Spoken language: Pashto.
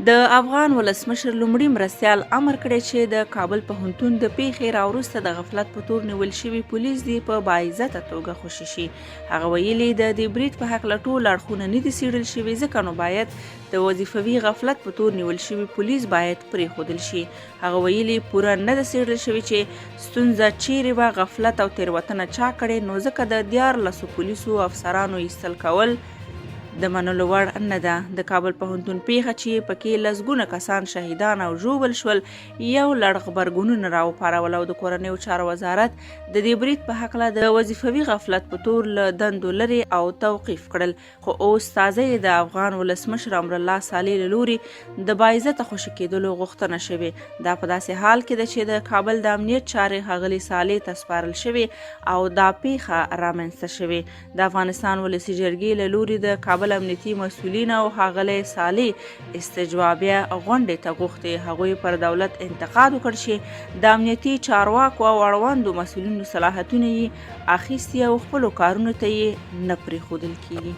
د افغان ولسمشر لومړي مرستیال امر کړی چې د کابل پوهنتون د پیښې راوروسته د غفلت په تور نیول شوي پولیس دې په باعزته توګه خوشي شي. هغه ویلي د دې برید په هکله ټول اړخونه نه دي څېړل شوي، ځکه نو باید د وظیفوي غفلت په تور نیول شوي پولیس باید پرېښودل شي. هغه ویلي پوره نه ده څېړل شوي چې ستونزه چیرې وه، غفلت او تېروتنه چا کړې، نو ځکه د 14 پولیسو افسرانو ایستل کول د منلو وړ نه ده. د کابل پوهنتون پیښه چې پکې لسګونه کسان شهیدان او ژوبل شول یو لړ غبرګونونه راوپارول او د کورنیو چارو وزارت د دې برید په هکله د وظیفوي غفلت په تور له دندو لرې او توقیف کړل. خو اوس تازه د افغان ولسمشر امرالله صالح له لوري د باعزته خوشي کېدلو غوښتنه شوې. دا په داسې حال کې ده چې د کابل د امنیت چارې ښاغلي صالح ته سپارل شوې او دا پیښه رامنځته شوې. د افغانستان ولسي جرګې له لوري د کابل امنیتي مسؤلین او ښاغلی صالح استجوابیه غونډې ته غوښتې. هغوی پر دولت انتقاد وکړ چې د امنیتي چارواکو او اړوندو مسؤلینو صلاحیتونه یې اخیستي او خپلو کارونو ته یې نه پرېښودل کیږي.